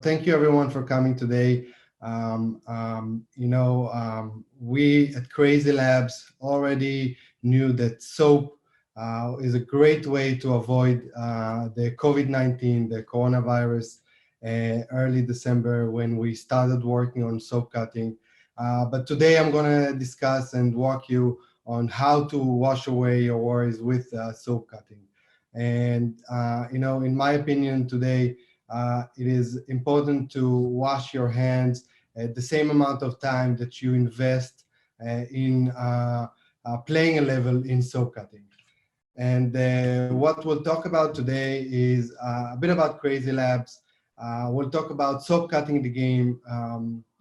thank you everyone for coming today. We at CrazyLabs already knew that soap is a great way to avoid the COVID-19, the coronavirus, early December when we started working on soap cutting. But today I'm going to discuss and walk you on how to wash away your worries with soap cutting. And, in my opinion today, it is important to wash your hands at the same amount of time that you invest in playing a level in soap cutting. And what we'll talk about today is a bit about CrazyLabs. We'll talk about soap cutting the game.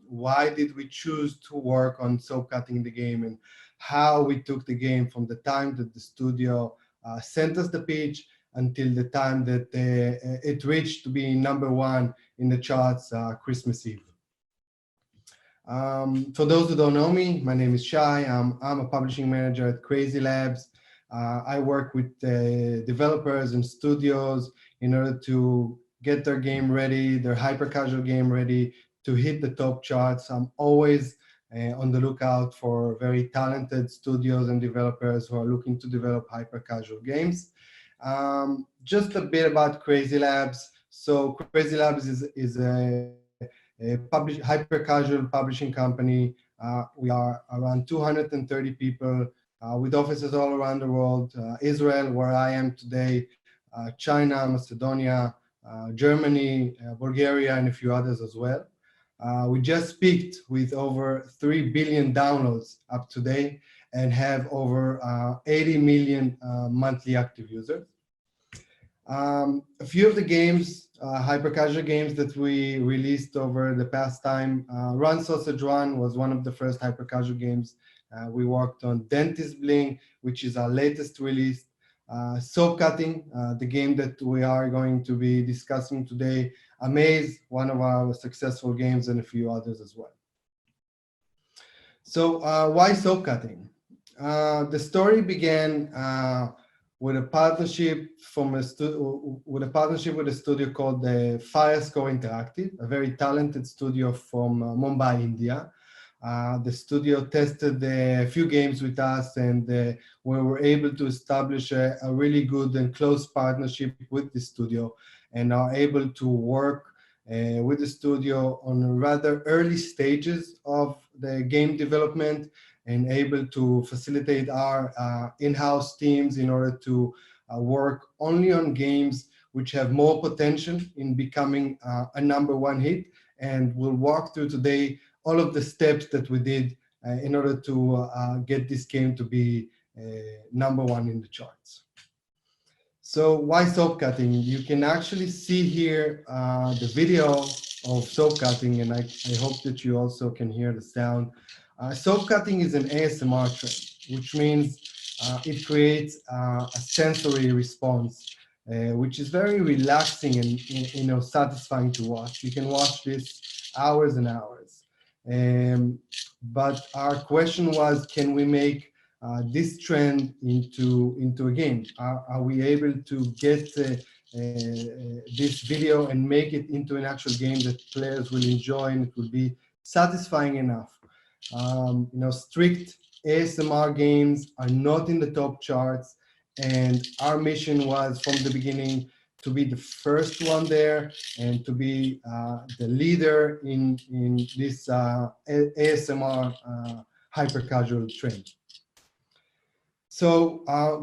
Why did we choose to work on soap cutting the game, and how we took the game from the time that the studio sent us the pitch until the time that it reached to be #1 in the charts Christmas Eve. For those who don't know me, my name is Shai. I'm a publishing manager at CrazyLabs. I work with developers and studios in order to get their game ready, their hyper-casual game ready to hit the top charts. I'm always on the lookout for very talented studios and developers who are looking to develop hyper-casual games. Just a bit about CrazyLabs. So CrazyLabs is a hyper-casual publishing company. We are around 230 people with offices all around the world. Israel, where I am today, China, Macedonia, Germany, Bulgaria, and a few others as well. We just peaked with over 3 billion downloads up to date and have over 80 million monthly active users. A few of the games, hyper-casual games that we released over the past time, Run Sausage Run was one of the first hyper-casual games. We worked on Dentist Bling, which is our latest release. Soap Cutting, the game that we are going to be discussing today. Amaze, one of our successful games, and a few others as well. So why soap cutting? The story began with a partnership with a studio called the Firescore Interactive, a very talented studio from Mumbai, India. The studio tested a few games with us, and we were able to establish a really good and close partnership with the studio, and are able to work with the studio on rather early stages of the game development, and able to facilitate our in-house teams in order to work only on games which have more potential in becoming a #1 hit. And we'll walk through today all of the steps that we did in order to get this game to be #1 in the charts. So why soap cutting? You can actually see here the video of soap cutting, and I hope that you also can hear the sound. Soap cutting is an ASMR trend, which means it creates a sensory response, which is very relaxing and satisfying to watch. You can watch this hours and hours. But our question was, can we make this trend into a game? Are we able to get this video and make it into an actual game that players will enjoy and it will be satisfying enough? Strict ASMR games are not in the top charts, and our mission was from the beginning to be the first one there and to be the leader in this ASMR hyper-casual trend. So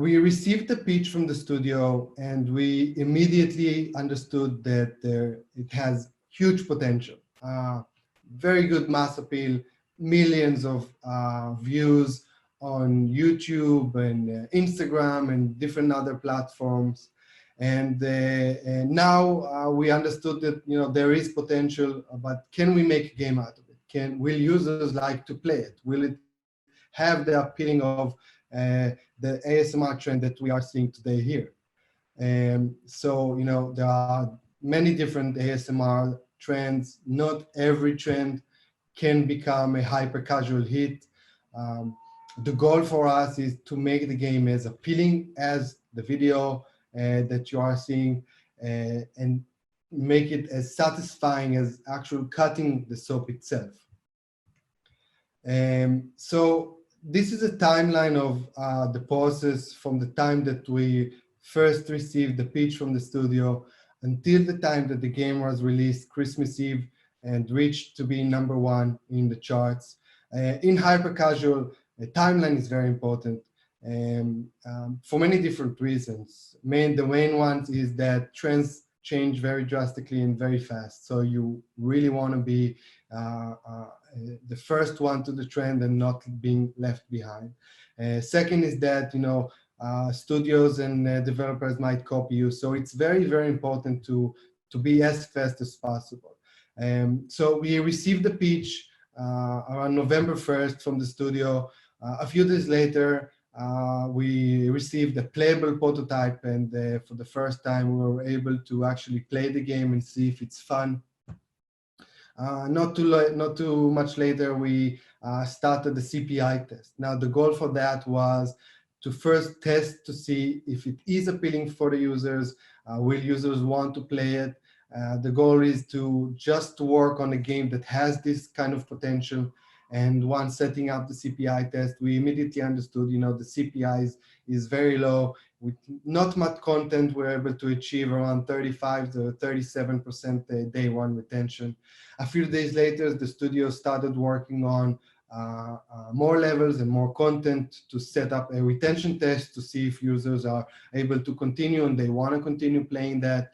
we received the pitch from the studio, and we immediately understood that it has huge potential, very good mass appeal, millions of views on YouTube and Instagram and different other platforms. And now we understood that there is potential, but can we make a game out of it? Will users like to play it? Will it have the appealing of the ASMR trend that we are seeing today here? So there are many different ASMR trends. Not every trend can become a hyper-casual hit. The goal for us is to make the game as appealing as the video that you are seeing, and make it as satisfying as actual cutting the soap itself. So this is a timeline of the process from the time that we first received the pitch from the studio until the time that the game was released Christmas Eve and reached to be #1 in the charts. In hyper casual, the timeline is very important for many different reasons. The main one is that trends change very drastically and very fast. So you really want to be the first one to the trend and not being left behind. Second is that, studios and developers might copy you. So it's very, very important to be as fast as possible. So we received the pitch around November 1st from the studio. A few days later, we received a playable prototype, and for the first time we were able to actually play the game and see if it's fun. Not too much later, we started the CPI test. Now the goal for that was to first test to see if it is appealing for the users. Will users want to play it? The goal is to just work on a game that has this kind of potential. And once setting up the CPI test, we immediately understood, the CPI is very low. With not much content, we're able to achieve around 35 to 37% day one retention. A few days later, the studio started working on more levels and more content to set up a retention test to see if users are able to continue and they want to continue playing that.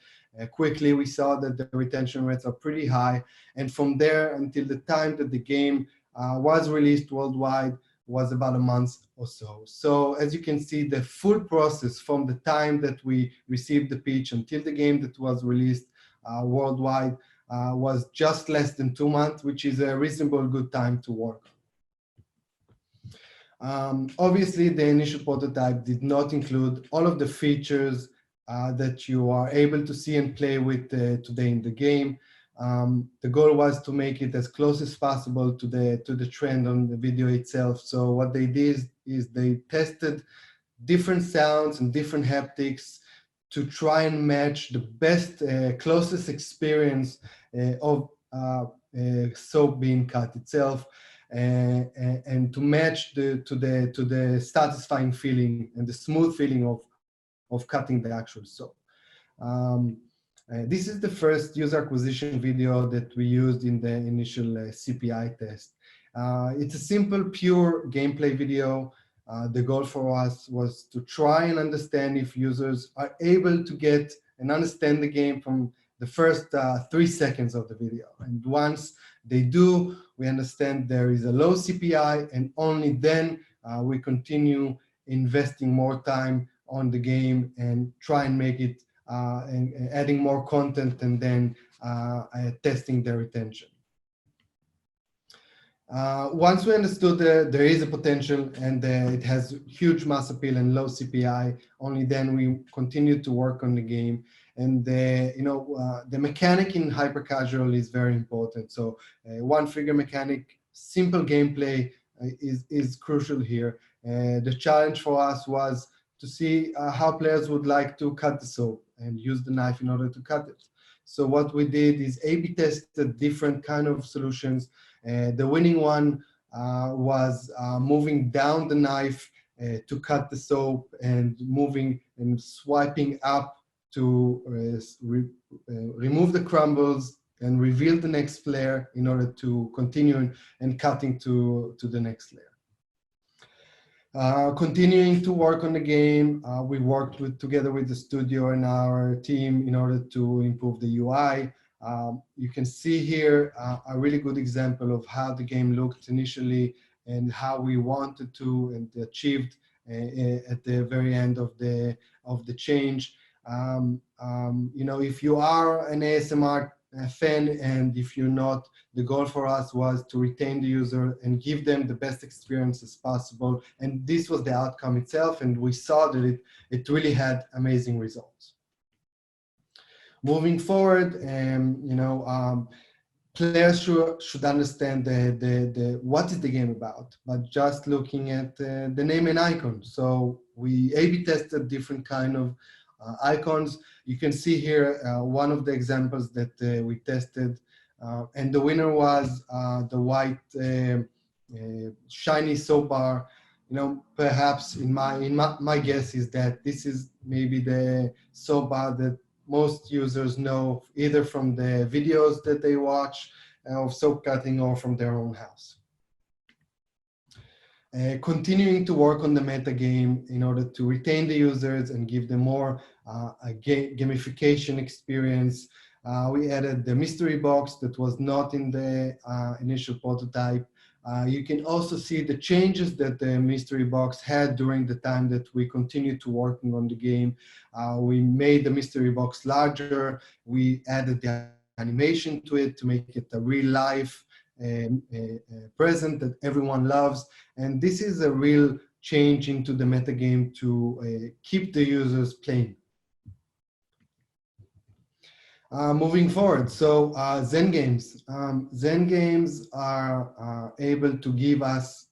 Quickly, we saw that the retention rates are pretty high. And from there until the time that the game was released worldwide was about a month or so. So as you can see, the full process from the time that we received the pitch until the game that was released worldwide was just less than 2 months, which is a reasonable good time to work. Obviously, the initial prototype did not include all of the features that you are able to see and play with today in the game. The goal was to make it as close as possible to the trend on the video itself. So what they did is they tested different sounds and different haptics to try and match the best, closest experience of soap being cut itself, and to match to the satisfying feeling and the smooth feeling of cutting the actual soap. This is the first user acquisition video that we used in the initial CPI test. It's a simple, pure gameplay video. The goal for us was to try and understand if users are able to get and understand the game from the first 3 seconds of the video. And once they do, we understand there is a low CPI, and only then we continue investing more time on the game and try and make it and adding more content and then testing their retention. Once we understood that there is a potential and it has huge mass appeal and low CPI, only then we continued to work on the game. And the mechanic in hyper casual is very important. So one figure mechanic, simple gameplay is crucial here. The challenge for us was to see how players would like to cut the soap and use the knife in order to cut it. So what we did is A/B tested different kind of solutions. The winning one was moving down the knife to cut the soap and moving and swiping up to remove the crumbles and reveal the next layer in order to continue and cutting to the next layer. Continuing to work on the game, we worked together with the studio and our team in order to improve the UI. You can see here a really good example of how the game looked initially and how we wanted to and achieved at the very end of the change. If you are an ASMR fan and if you're not, the goal for us was to retain the user and give them the best experience as possible. And this was the outcome itself, and we saw that it really had amazing results. Moving forward, players should understand what is the game about, but just looking at the name and icon. So we A/B tested different kind icons. You can see here one of the examples that we tested, and the winner was the white shiny soap bar. You know, perhaps my guess is that this is maybe the soap bar that most users know either from the videos that they watch of soap cutting or from their own house. Continuing to work on the meta game in order to retain the users and give them more a gamification experience. We added the mystery box that was not in the initial prototype. You can also see the changes that the mystery box had during the time that we continued to working on the game. We made the mystery box larger. We added the animation to it to make it a real life present that everyone loves. And this is a real change into the metagame to keep the users playing. Moving forward, so Zen games. Zen games are able to give us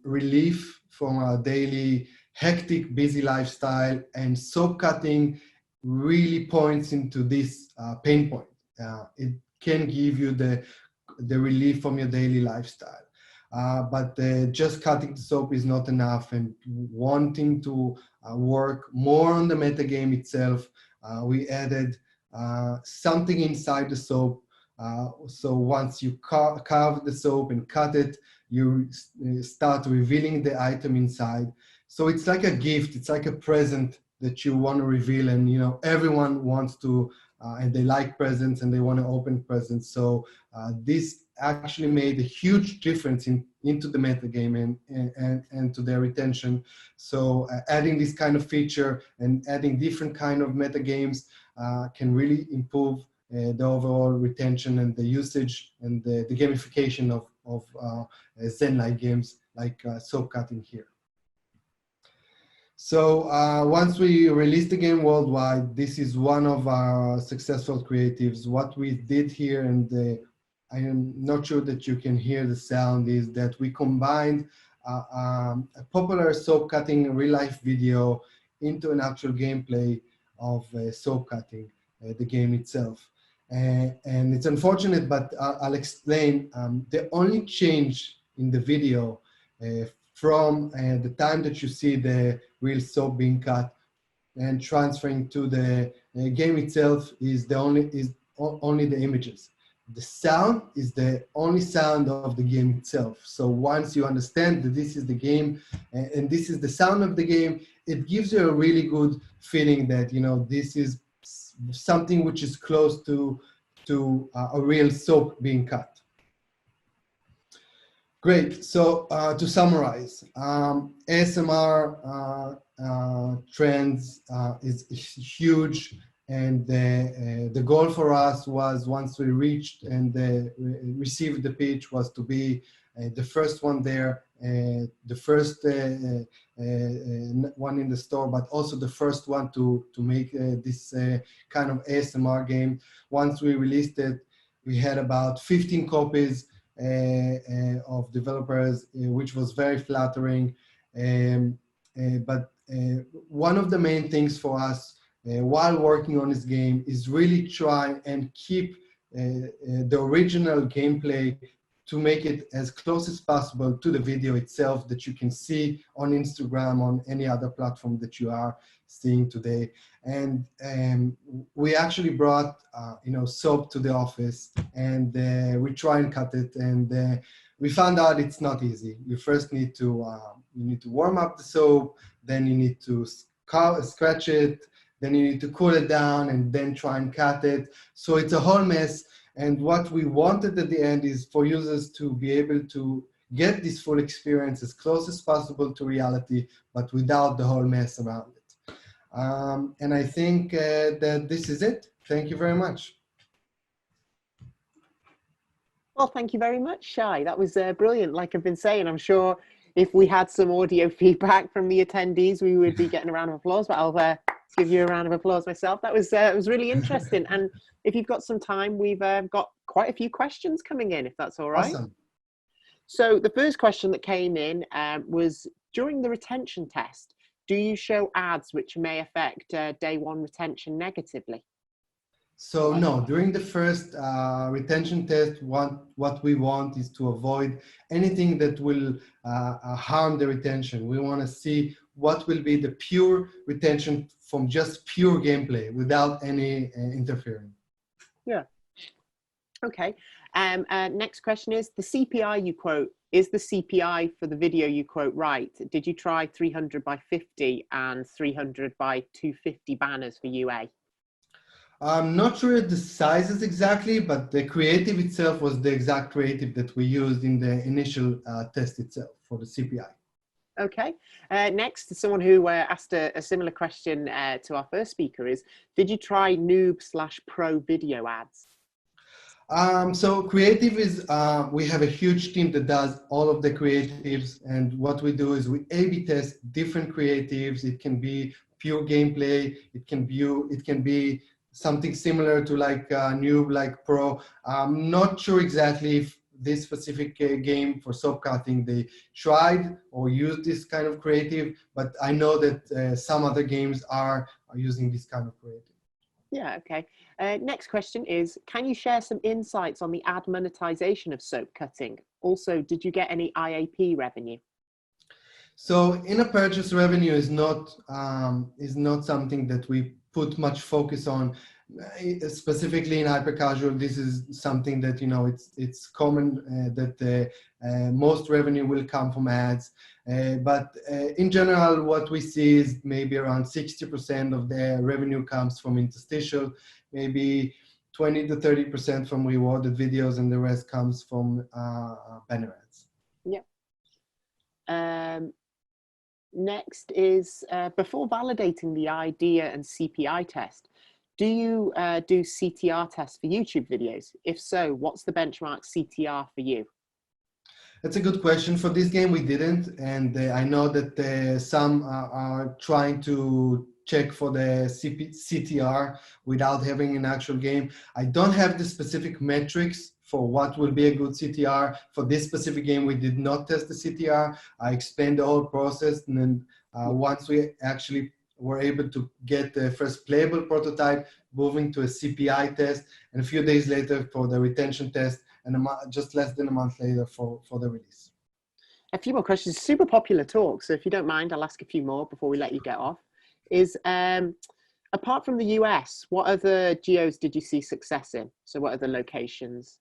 relief from our daily hectic, busy lifestyle, and soap cutting really points into this pain point. It can give you the relief from your daily lifestyle. But just cutting the soap is not enough, and wanting to work more on the metagame itself, we added something inside the soap. So once you carve the soap and cut it, you start revealing the item inside. So it's like a gift, it's like a present that you want to reveal, and you know everyone wants to, and they like presents and they want to open presents. So this actually made a huge difference into the metagame and to their retention. So adding this kind of feature and adding different kind of metagames can really improve the overall retention and the usage and the gamification of Zen-like games like soap cutting here. So once we released the game worldwide, this is one of our successful creatives. What we did here, and I am not sure that you can hear the sound, is that we combined a popular soap cutting real life video into an actual gameplay of soap cutting, the game itself. And it's unfortunate, but I'll explain. The only change in the video from the time that you see the real soap being cut and transferring to the game itself is only the images. The sound is the only sound of the game itself. So once you understand that this is the game and this is the sound of the game, it gives you a really good feeling that, you know, this is something which is close to a real soap being cut. Great. So to summarize, ASMR trends is huge, and the goal for us was, once we reached and received the pitch, was to be the first one there, the first one in the store, but also the first one to make this kind of ASMR game. Once we released it, we had about 15 copies of developers, which was very flattering. But one of the main things for us while working on this game is really try and keep the original gameplay to make it as close as possible to the video itself that you can see on Instagram, on any other platform that you are seeing today. And we actually brought soap to the office, and we try and cut it, and we found out it's not easy. You first need to warm up the soap, then you need to scratch it, then you need to cool it down, and then try and cut it. So it's a whole mess. And what we wanted at the end is for users to be able to get this full experience as close as possible to reality, but without the whole mess around it. And I think that this is it. Thank you very much. Well, thank you very much, Shai. That was brilliant. Like I've been saying, I'm sure if we had some audio feedback from the attendees, we would be getting a round of applause, but I'll give you a round of applause myself. That was really interesting. And if you've got some time, we've got quite a few questions coming in, if that's all right. Awesome. So the first question that came in was, during the retention test, do you show ads which may affect day one retention negatively? So no, during the first retention test, what we want is to avoid anything that will harm the retention. We want to see what will be the pure retention from just pure gameplay without any interfering. Yeah. Okay. Next question is, the CPI you quote, is the CPI for the video you quote right? Did you try 300 by 50 and 300 by 250 banners for UA? I'm not sure the sizes exactly, but the creative itself was the exact creative that we used in the initial test itself for the CPI. Okay. Next, someone who asked a similar question to our first speaker is, did you try noob/pro video ads? So creative is, we have a huge team that does all of the creatives, and what we do is we A/B test different creatives. It can be pure gameplay, it can be something similar to like noob, like pro. I'm not sure exactly if this specific game for soap cutting they tried or used this kind of creative, but I know that some other games are using this kind of creative. Yeah, okay. Next question is, can you share some insights on the ad monetization of soap cutting? Also, did you get any IAP revenue? So in-app purchase revenue is not something that we put much focus on. Specifically in hyper casual, this is something that it's common that most revenue will come from ads. But in general, what we see is maybe around 60% of the revenue comes from interstitial, maybe 20 to 30% from rewarded videos, and the rest comes from banner ads. Yeah. Next is, before validating the idea and CPI test, do you do CTR tests for YouTube videos? If so, what's the benchmark CTR for you? That's a good question. For this game, we didn't. And I know that some are trying to check for the CTR without having an actual game. I don't have the specific metrics for what will be a good CTR. For this specific game, we did not test the CTR. I explained the whole process. And then once we actually were able to get the first playable prototype, moving to a CPI test, and a few days later for the retention test, and just less than a month later for the release. A few more questions. Super popular talk. So if you don't mind, I'll ask a few more before we let you get off. Is apart from the US, what other geos did you see success in? So what other locations?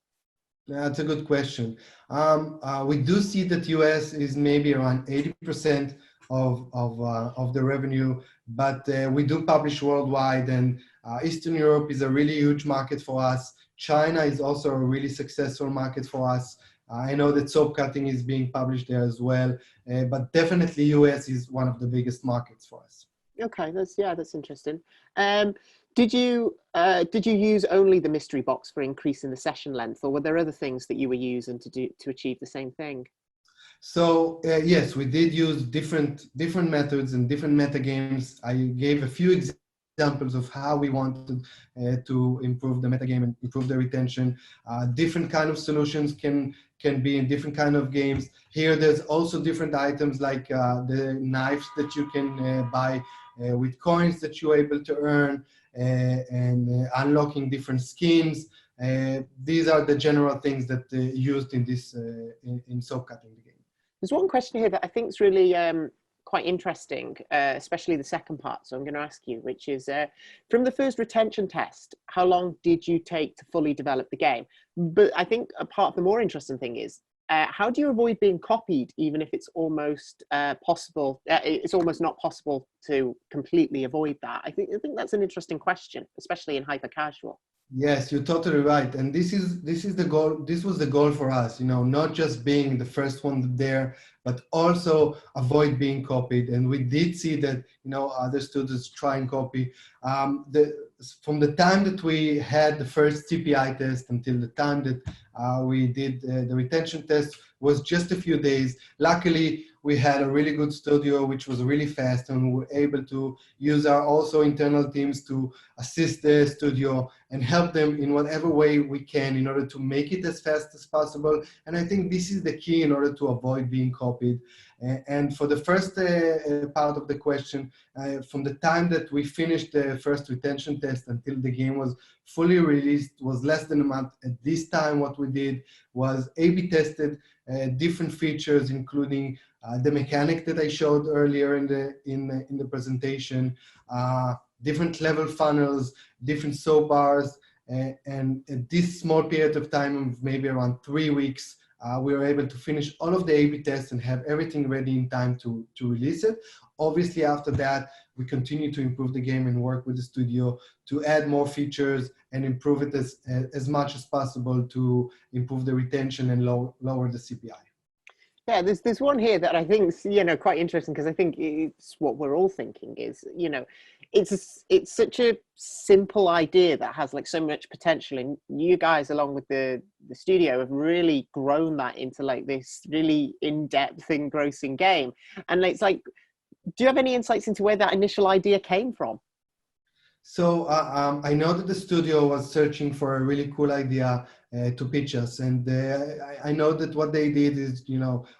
That's a good question. We do see that US is maybe around 80% of the revenue, but we do publish worldwide, and Eastern Europe is a really huge market for us. China is also a really successful market for us. I know that soap cutting is being published there as well, but definitely US is one of the biggest markets for us. Okay, that's interesting. Did you use only the mystery box for increasing the session length, or were there other things that you were using to achieve the same thing? So yes, we did use different methods and different meta games. I gave a few examples of how we wanted to improve the metagame and improve the retention. Different kind of solutions can be in different kind of games. Here, there's also different items like the knives that you can buy with coins that you're able to earn, and unlocking different skins. These are the general things that used in this in soap cutting the game. There's one question here that I think is really quite interesting, especially the second part. So I'm going to ask you, which is, from the first retention test, how long did you take to fully develop the game? But I think a part of the more interesting thing is, how do you avoid being copied, even if it's almost possible? It's almost not possible to completely avoid that. I think that's an interesting question, especially in hyper casual. Yes, you're totally right, and this is the goal. This was the goal for us, not just being the first one there, but also avoid being copied. And we did see that other students try and copy. From the time that we had the first CPI test until the time that we did the retention test was just a few days. Luckily, we had a really good studio, which was really fast, and we were able to use our also internal teams to assist the studio and help them in whatever way we can in order to make it as fast as possible. And I think this is the key in order to avoid being copied. And for the first part of the question, from the time that we finished the first retention test until the game was fully released was less than a month. At this time, what we did was A/B tested different features, including the mechanic that I showed earlier in the presentation, different level funnels, different soap bars, and at this small period of time of maybe around 3 weeks, we were able to finish all of the A/B tests and have everything ready in time to release it. Obviously, after that, we continue to improve the game and work with the studio to add more features and improve it as much as possible to improve the retention and lower the CPI. Yeah, there's one here that I think is, quite interesting, because I think it's what we're all thinking is, it's such a simple idea that has like so much potential, and you guys along with the studio have really grown that into like this really in-depth, engrossing game. And it's like, do you have any insights into where that initial idea came from? So I know that the studio was searching for a really cool idea to pitch us, and I know that what they did is,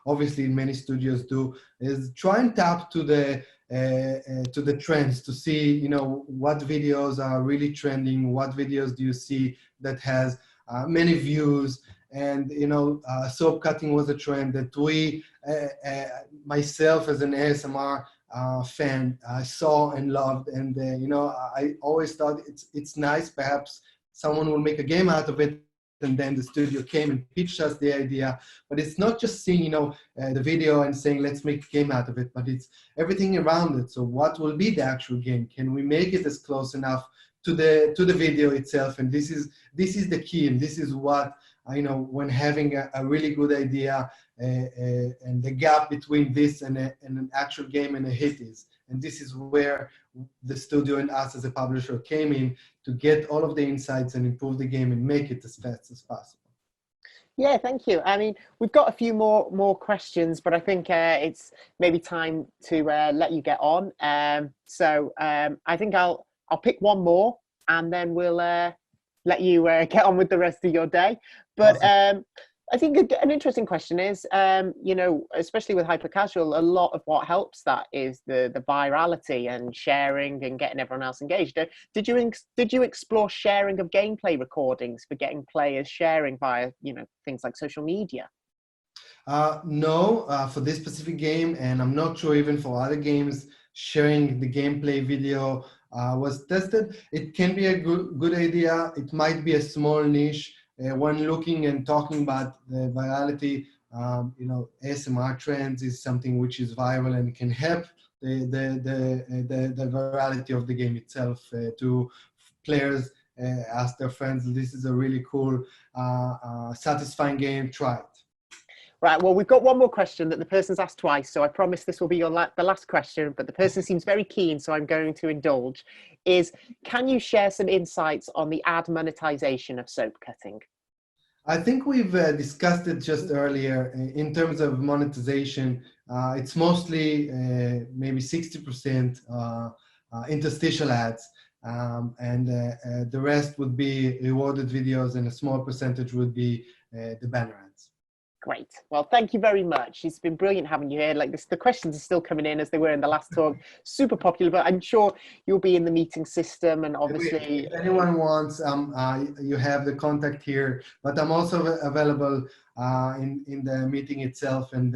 obviously many studios do, is try and tap to the trends to see, what videos are really trending, what videos do you see that has many views, and soap cutting was a trend that we, myself as an ASMR fan, saw and loved, and I always thought it's nice. Perhaps someone will make a game out of it, and then the studio came and pitched us the idea. But it's not just seeing the video and saying let's make a game out of it, but it's everything around it. So what will be the actual game? Can we make it as close enough to the video itself? And this is the key, and this is what when having a really good idea and the gap between this and an actual game and a hit is. And this is where the studio and us as a publisher came in to get all of the insights and improve the game and make it as fast as possible. Yeah, thank you. I mean, we've got a few more questions, but I think it's maybe time to let you get on. So I think I'll pick one more, and then we'll let you get on with the rest of your day. But awesome. I think an interesting question is, especially with hyper casual, a lot of what helps that is the virality and sharing and getting everyone else engaged. Did you explore sharing of gameplay recordings for getting players sharing via things like social media? No, for this specific game, and I'm not sure even for other games, sharing the gameplay video was tested. It can be a good idea. It might be a small niche. When looking and talking about the virality, ASMR trends is something which is viral and can help the virality of the game itself to players ask their friends, this is a really cool, satisfying game, try it. Right, well, we've got one more question that the person's asked twice, so I promise this will be the last question, but the person seems very keen, so I'm going to indulge, is can you share some insights on the ad monetization of soap cutting? I think we've discussed it just earlier. In terms of monetization, it's mostly maybe 60% interstitial ads, and the rest would be rewarded videos, and a small percentage would be the banner ads. Great. Well, thank you very much. It's been brilliant having you here. Like this, the questions are still coming in as they were in the last talk. Super popular, but I'm sure you'll be in the meeting system, and obviously, if anyone wants, you have the contact here. But I'm also available in the meeting itself, and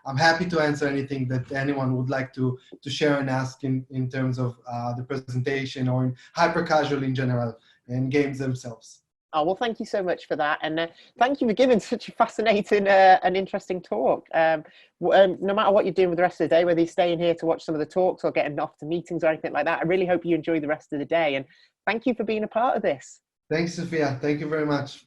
I'm happy to answer anything that anyone would like to share and ask in terms of the presentation or in hyper casual in general and games themselves. Oh, well, thank you so much for that. And thank you for giving such a fascinating and interesting talk. No matter what you're doing with the rest of the day, whether you're staying here to watch some of the talks or getting off to meetings or anything like that, I really hope you enjoy the rest of the day. And thank you for being a part of this. Thanks, Sophia. Thank you very much.